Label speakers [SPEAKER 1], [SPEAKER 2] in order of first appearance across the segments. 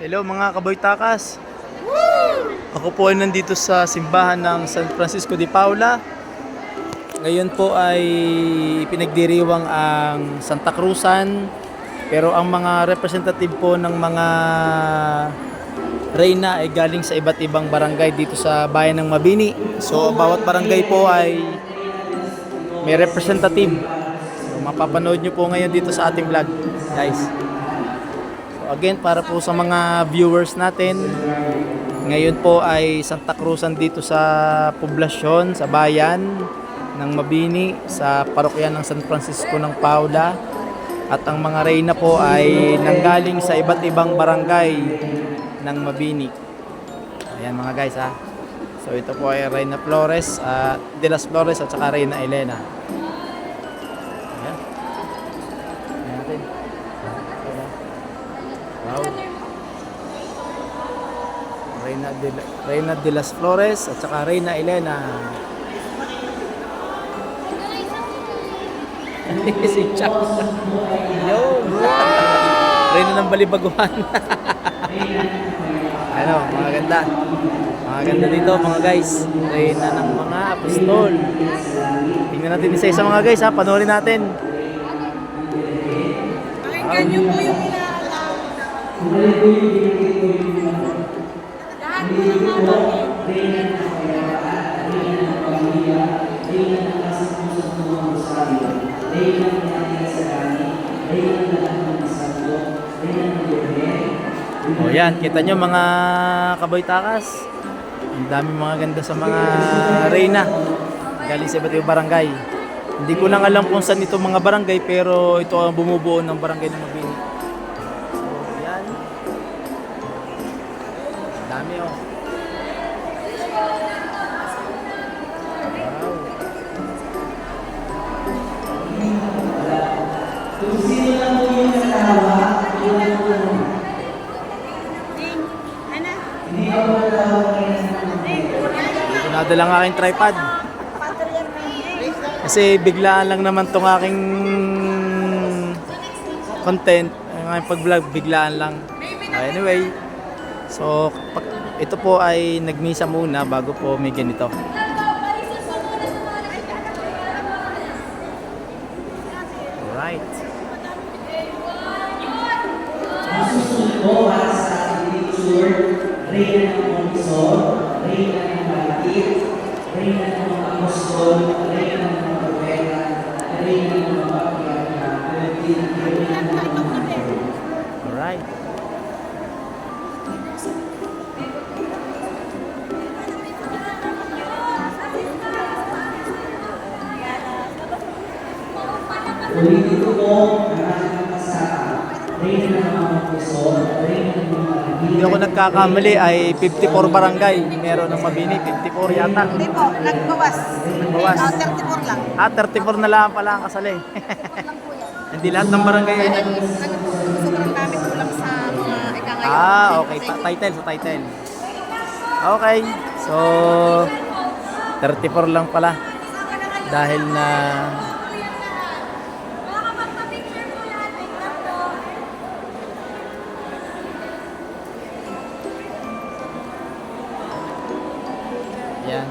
[SPEAKER 1] Hello mga kaboytakas. Ako po ay nandito sa simbahan ng San Francisco de Paula. Ngayon po ay pinagdiriwang ang Santa Cruzan. Pero ang mga representative po ng mga reyna ay galing sa iba't ibang barangay dito sa bayan ng Mabini. So bawat barangay po ay may representative. So, mapapanood nyo po ngayon dito sa ating vlog, guys. Again, para po sa mga viewers natin, ngayon po ay Santa Cruzan dito sa poblasyon, sa bayan ng Mabini, sa parokya ng San Francisco ng Paula. At ang mga reyna po ay nanggaling sa iba't ibang barangay ng Mabini. Ayan mga guys ha. So ito po ay Reyna Flores, De Las Flores at saka Reyna Elena. Ayan. Ayan natin. Wow. Reyna de las Flores at saka Reyna Elena. Si Chuck. Yo. Reyna ng Balibaguhan. Ano, mga ganda. Mga ganda dito mga guys. Reyna ng mga apostol. Tingnan natin isa-isa mga guys ha. Panoorin natin.
[SPEAKER 2] Pakinggan niyo po yung lahat po ng mga
[SPEAKER 1] O yan, kita nyo mga kaboytakas. Ang dami mga ganda sa mga reyna. Galing sa iba't ibang barangay. Hindi ko lang alam kung saan ito mga barangay, pero ito ang bumubuo ng barangay ng Mabini. So yan. Ang dami oh. Wow.
[SPEAKER 3] Kung sino lang po yung natawa, hindi ako natawa kayo sa
[SPEAKER 1] Hindi ko nadala ang aking tripod. Kasi biglaan lang naman tong aking content, ang aking pag-vlog, biglaan lang. Anyway, so ito po ay nagmisa muna bago po may ganito. Alright.
[SPEAKER 3] susunod po para sa ating picture, Reyna ng Montisor, Reyna ng Malakit, Reyna ng mga Apostol, Reyna ng mga Propeta, Reyna ng mga Patriarka, Reyna ng mga Apostol.
[SPEAKER 1] Alright.
[SPEAKER 3] Ulitin ko po ang aking pasaka, Reyna ng mga Apostol, Reyna ng mga
[SPEAKER 1] Hindi ako nagkakamali ay 54 barangay. Meron ng Mabini, 54 yata.
[SPEAKER 2] Hindi po, nagbawas.
[SPEAKER 1] Nagbawas.
[SPEAKER 2] 34 lang.
[SPEAKER 1] 34 na lang pala ang kasali.
[SPEAKER 2] Lang po yan.
[SPEAKER 1] Hindi lahat ng barangay ay
[SPEAKER 2] Sobrang dami kulang sa mga ika ngayon.
[SPEAKER 1] okay. Title sa title. Okay. So, 34 lang pala. Dahil na yan.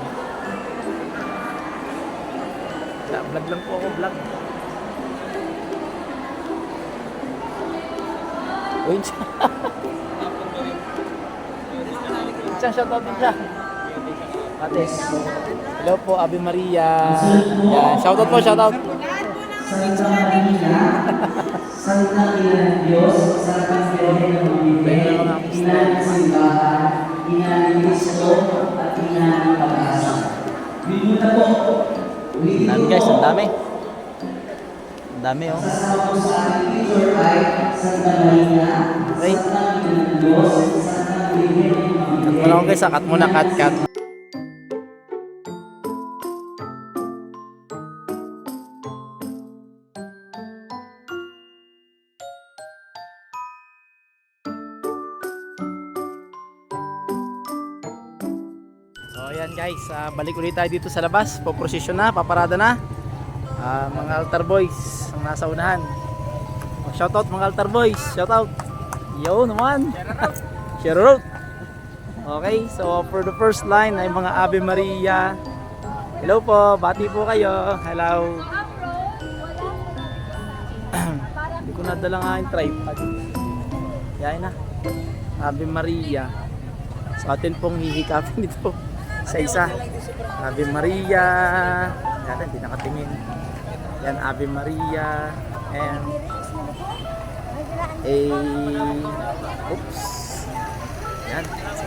[SPEAKER 1] Vlog lang po ako, vlog. Uy, siya, shoutout din siya. Ate. Hello po, Ave Maria. Yan, shoutout po, shoutout.
[SPEAKER 3] Santa Maria, Santa Ina ng Diyos, Santa Virgen ng Bibig, Ina ng Simbahan, Ina ng Kristo, at Ina ng Pag-asa. Binuta po.
[SPEAKER 1] Ang dami guys, ang dami. Ang dami oh.
[SPEAKER 3] Kasama po sa ating picture ay Santa Maria,
[SPEAKER 1] Okay.
[SPEAKER 3] Santa Ina ng Diyos, Santa Virgen ng
[SPEAKER 1] Cut mo
[SPEAKER 3] Bibig.
[SPEAKER 1] na ako guys, cut muna, cut. So ayan guys, balik ulit tayo dito sa labas. Poprosesyon na, paparada na. Mga altar boys ang nasa unahan. Shoutout mga altar boys, shoutout. Yo naman. Shoutout. Okay, so for the first line ay mga Ave Maria. Hello po, bati po kayo. Hello. Hindi ko nadala nga yung tripod. Yan na. Ave Maria. So atin pong hihikapin dito sa isa. Ave Maria. Yan, hindi nakatingin. Yan, Ave Maria. And oops. Yan. So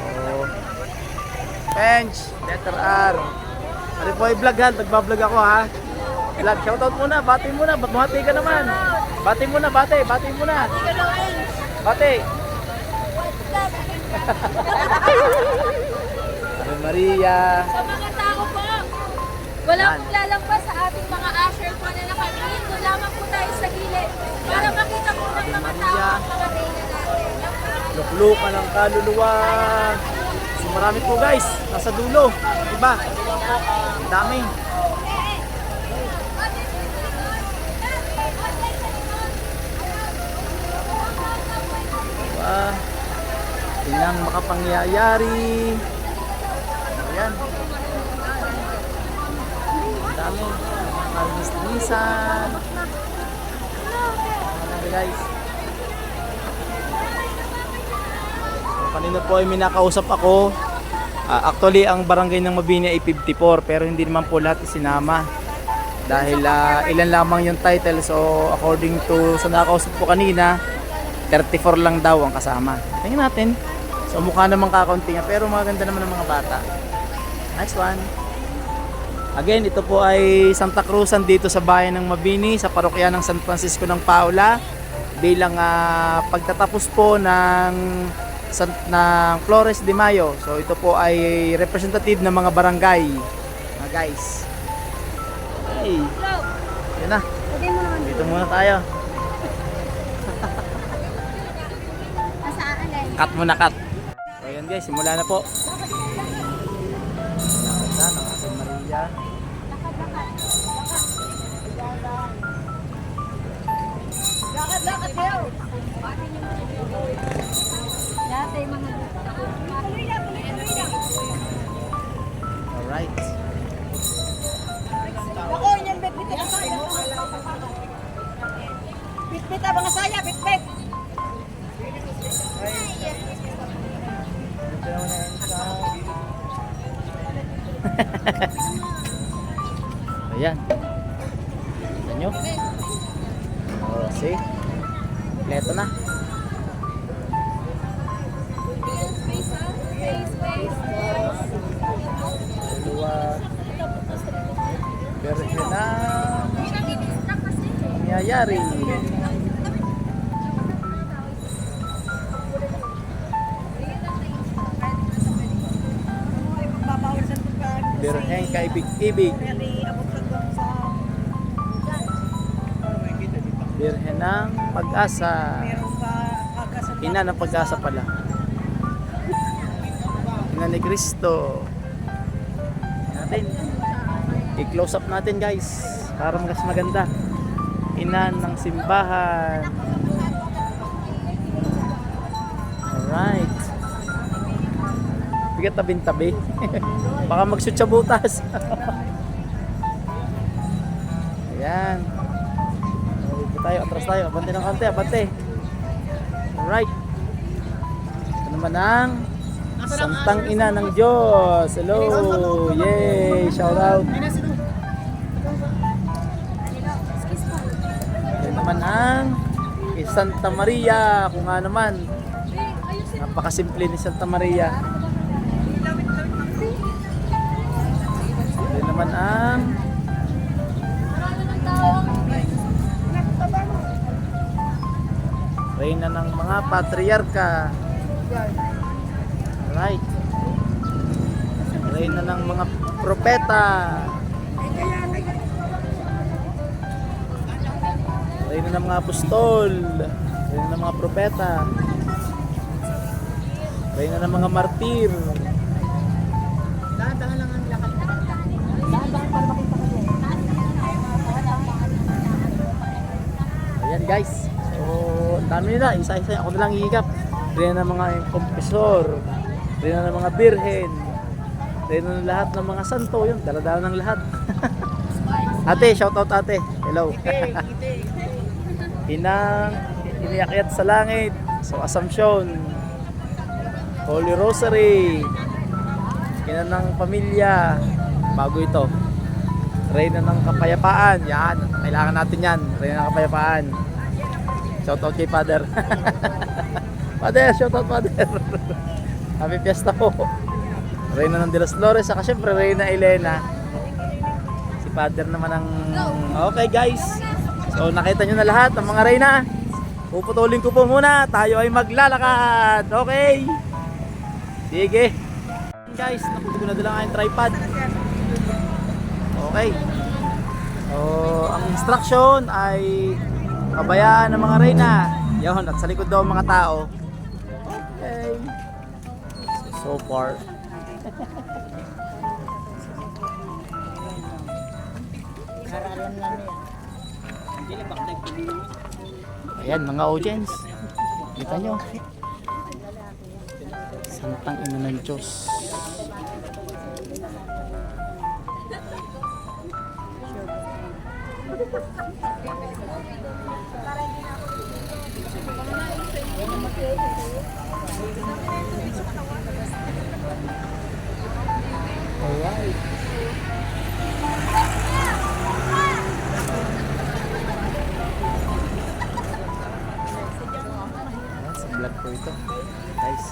[SPEAKER 1] bench, letter R. Ano po i-vlog ha? Nagbablog ako ha. Vlog, shoutout muna, bati muna. Ba't buhati ka naman? Bati muna, bati muna. Bati. Ave Maria.
[SPEAKER 4] Sa mga tao po, wala pong lalampas sa ating mga usher po na nakaliit. Doon lamang po tayo sa gilid para makita po ng mga tao ang mga reyna natin.
[SPEAKER 1] Luklukan ng kaluluwa. So marami po guys, nasa dulo. Diba? Ang dami. Diba? Tingnan makapangyayari. Ayan. Ang dami. Malinis-linisan. Ayan guys. Kanina po ay minakausap ako. Actually, ang barangay ng Mabini ay 54 pero hindi naman po lahat isinama. Dahil ilan lamang yung title. So, according to sa nakausap ko kanina, 34 lang daw ang kasama. Tingnan natin. So, mukha naman kakaunti nga pero maganda naman ang mga bata. Next one. Again, ito po ay Santa Cruzan dito sa bayan ng Mabini, sa parokya ng San Francisco ng Paula. Bilang pagtatapos po ng Flores de Mayo. So ito po ay representative ng mga barangay. Mga guys. Hey. Yan na. Dito muna tayo. Cut muna, cut. So yan guys, simula na po. Yan ang Ave Maria.
[SPEAKER 2] Lakad kayo.
[SPEAKER 4] Lahat ay mga
[SPEAKER 1] Alright.
[SPEAKER 2] Ako, yan, bitbit. Bitbit, abang asaya, bitbit.
[SPEAKER 1] Ayan. Tignan nyo. Oh, see? Kompleto na. Dalawa. Pero yun na. Nangyayari.
[SPEAKER 2] Babawal sa pagkain.
[SPEAKER 1] Birhen kaibig-ibig.
[SPEAKER 2] Very abot lang doon sa...
[SPEAKER 1] Birhen ng pag-asa.
[SPEAKER 2] Meron pa pagkasa.
[SPEAKER 1] Ina ng pag-asa pala. Ina ni Cristo. Natin. I-close up natin guys. Para mas maganda. Ina ng simbahan. Alright. Bigat tabing-tabi. Baka mag-shoot sa butas. Ayan. Dito tayo, atras tayo. Abante ng kante, abante. Alright. Ito naman ang Santang Ina ng Diyos. Hello. Yay. Shout out. Ito naman ang Santa Maria. Kung nga naman. Napakasimple ni Santa Maria. Ito naman ang Reyna ng mga patriarka. Right. Reyna ng mga propeta. Reyna ng mga apostol. Reyna ng mga propeta. Reyna ng mga martir.
[SPEAKER 2] Dahan-dahan lang ang lakad.
[SPEAKER 1] Ayan guys. So, ang dami nila. Isa-isa. Ako na lang hihigap. reyna ng mga kompresor, reyna ng mga birhen, reyna ng lahat ng mga santo, yun, dala-dala ng lahat. Ate, shoutout ate. Hello. Inang iniakyat sa langit. So Assumption, Holy Rosary, ina ng pamilya, bago ito. Reyna ng kapayapaan, yan, kailangan natin yan. Reyna ng kapayapaan. Shoutout kay Father. Father, shoutout Father. Happy Fiesta po. Reyna ng De Los Flores, saka syempre Reyna Elena. Si Father naman ang... Okay guys, so nakita nyo na lahat ng mga Reyna. Puputulin ko po muna, tayo ay maglalakad. Okay? Sige. Guys, nakuha ko na dala nga yung tripod. Okay. So, ang instruction ay pabayaan ng mga Reyna. Yun, at sa likod daw ang mga tao. Okay. So far. Ayan, mga audience. Kita nyo. Santang ina ng Diyos. Alright. Sa vlog ko ito, guys.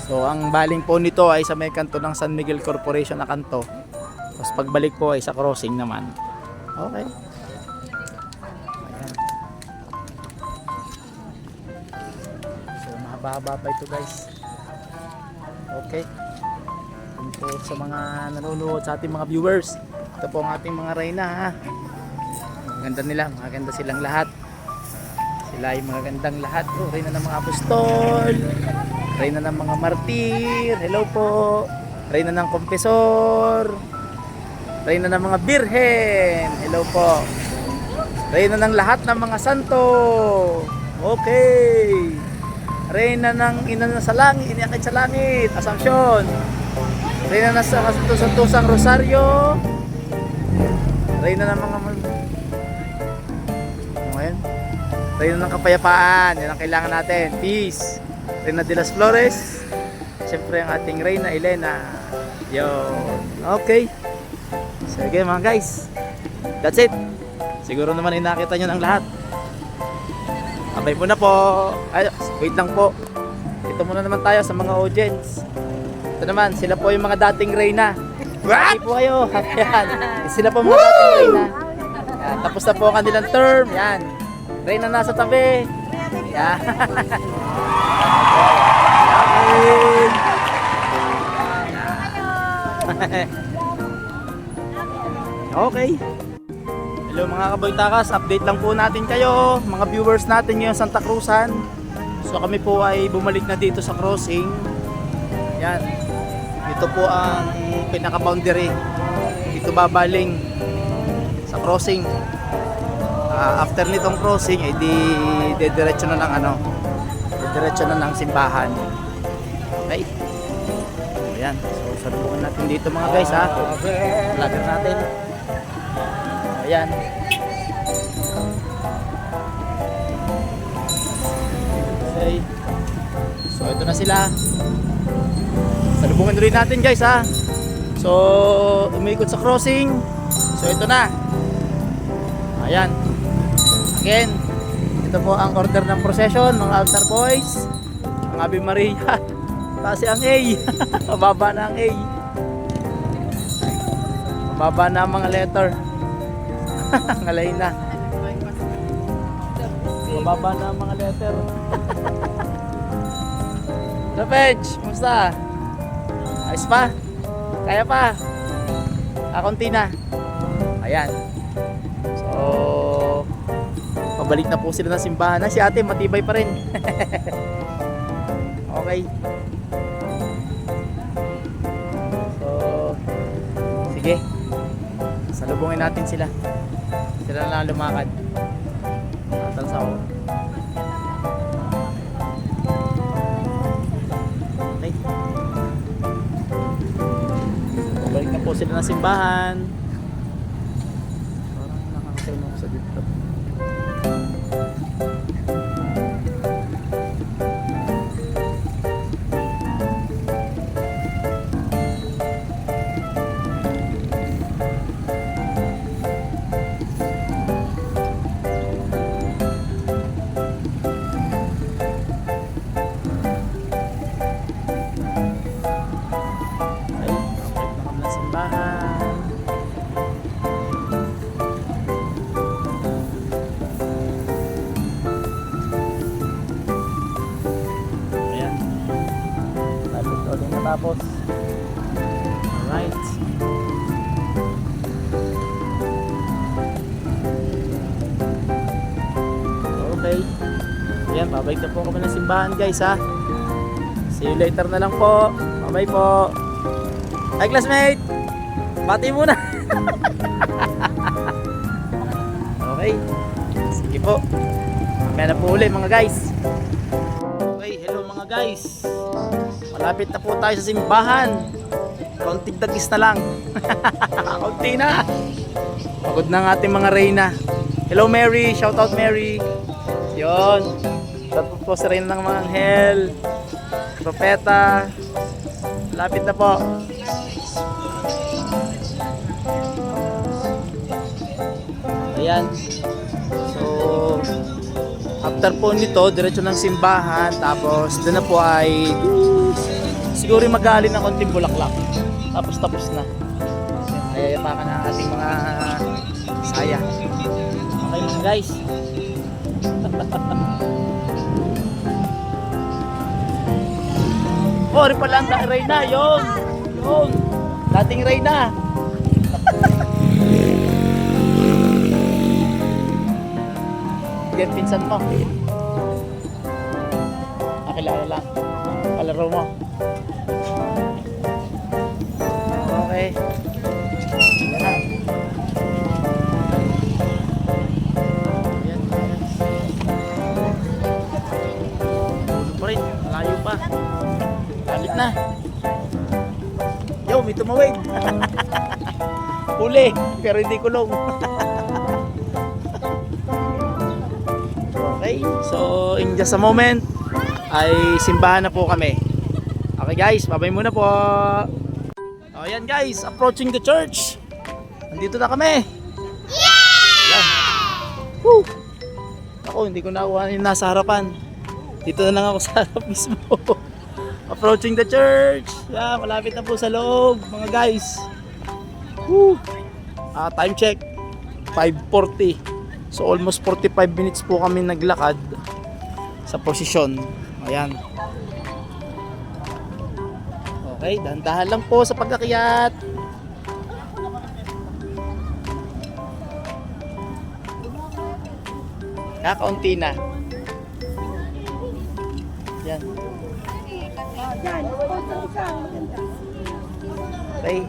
[SPEAKER 1] So ang baling po nito ay sa may kanto ng San Miguel Corporation na kanto. Tapos pagbalik po ay sa crossing naman. Okay. Ayan. So mahaba-haba pa ito guys. Okay. Yun po sa mga nanonood, sa ating mga viewers. Ito po ang ating mga Reyna ha. Maganda nila, maganda silang lahat. Sila ay magagandang lahat. Oh, Reyna ng mga apostol, Reyna ng mga martir, hello po. Reyna ng kompesor, Reyna ng mga birhen, hello po. Reyna ng lahat ng mga santo. Okay. Reyna ng ina na sa langit, iniakit sa langit, Assumption. Reyna na sa santusang Rosario. Reyna ng mga ngayon. Reyna ng kapayapaan, yan ang kailangan natin. Peace. Reyna de Los Flores. Siyempre ang ating Reyna Elena. Yo. Okay. Sige mga guys. That's it. Siguro naman ay nakita nyo ng lahat. Abay muna po. Ay, wait lang po. Ito muna naman tayo sa mga audience. Ito naman, sila po yung mga dating Reyna. Happy po kayo. Yan. Sila po mga dating Reyna. Yan. Tapos na po ang kanilang term. Yan. Reyna nasa tabi. Yan. Okay. Hello mga kaboy takas, update lang po natin kayo, mga viewers natin ngayon Santa Cruzan. So kami po ay bumalik na dito sa crossing. Yan. Ito po ang pinaka-boundary. Dito babaling sa crossing. After nitong crossing ay diretso na ng diretso na ng simbahan. Okay. Ayan. So salubukan natin dito mga guys ha. Vlogger natin. Ayan. Okay. So ito na sila. Salubungin rin natin guys ha. So umikot sa crossing. So ito na. Ayan. Again, ito po ang order ng procession, mga altar boys, ang Ave Maria. Kasi ang A. Mababa na ang A. Mababa na ang mga letter. Ngalay na. Mababa na ang mga letter. Rapage, kumusta? Ayos pa? Kaya pa? Kakunti na. Ayan. So, pabalik na po sila ng simbahan. Si ate matibay pa rin. Okay. So, sige. Salubungin natin sila. Sila na lang lumakad. Atals ako. Okay. Balik na po sila ng simbahan. Parang nakakasayon ako sa dito. Simbahan. Ayan. Tapos ulit natapos. Alright. Okay. Ayan, babalik na po kami ng simbahan guys ha. See you later na lang po. Bye bye po. Hi classmate! Bati muna! Okay. Sige po. Mamaya na po uli mga guys. Okay, hello mga guys. Malapit na po tayo sa simbahan. Kaunting dagis na lang. Kaunti na. Pagod na ang ating mga reyna. Hello Mary! Shout out Mary! Yon. Shout out po sa reyna ng mga anghel. Propeta. Malapit na po. Ayan. So, after po nito, diretso ng simbahan. Tapos, doon na po ay siguro mag-aalin ng konting bulaklak. Tapos na. Ayayatakan na ating mga saya. Okay mga guys. Oh, rin pala ang Reyna. Yun. Dating Reyna. Yan, pinsan mo. Nakilala lang. Kalaro mo. Okay. Yan na. Yan. Tulog pa rin. Malayo pa. Galit na. Yo, may tumawid. Huli, pero hindi kulong. Okay, so in just a moment ay simbahan na po kami. Okay guys, babay muna po. O yan guys, approaching the church. Nandito na kami. Yan. Woo! Ako, hindi ko nakuha yung nasa harapan. Dito na lang ako sa harap mismo. Approaching the church. Yan, malapit na po sa loob mga guys. Woo! Time check 5:40. So almost 45 minutes po kami naglakad sa posisyon. Ayan. Okay, dahan-dahan lang po sa pag-akyat. Kakaunti na. Yan. Okay.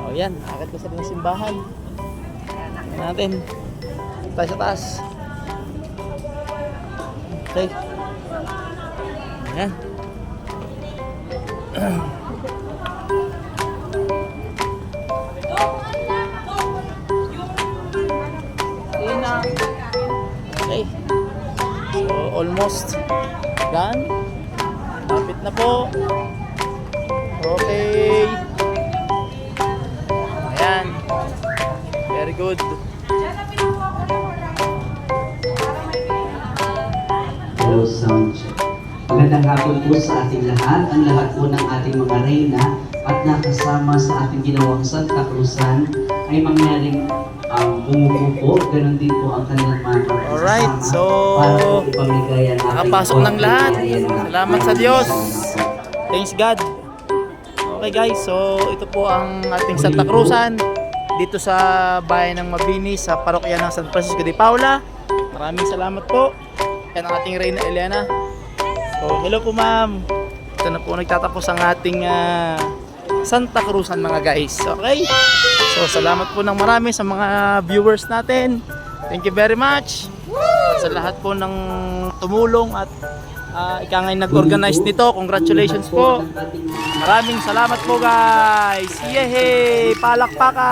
[SPEAKER 1] Oh, yan. Akit ko sa ng simbahan. Tingnan natin. Tayo sa taas. Okay. Ayan. Okay. So, almost done. Lapit na po. Okay. Ayan. Very good.
[SPEAKER 3] Hello, sound check. Magandang hapon po sa ating lahat. Ang lahat po ng ating mga reyna at nakasama sa ating ginawang Santa Cruzan ay mangyaring bumubuo. Ganon din po ang kanilang mga kasama.
[SPEAKER 1] Alright, so
[SPEAKER 3] para po ipamigay ang ating
[SPEAKER 1] nakapasok ng lahat.
[SPEAKER 3] konting
[SPEAKER 1] Salamat sa Diyos. Thanks God. Okay guys, so ito po ang ating Santa Cruzan dito sa bayan ng Mabini sa parokya ng San Francisco de Paula. Maraming salamat po. Yan ang ating Reyna Elena. So hello po ma'am. Ito na po nagtatapos ang ating Santa Cruzan mga guys. Okay? So salamat po ng marami sa mga viewers natin. Thank you very much. At sa lahat po ng tumulong at ika nga'y nag-organize nito. Congratulations po. Maraming salamat po guys. Yehey! Palakpakan!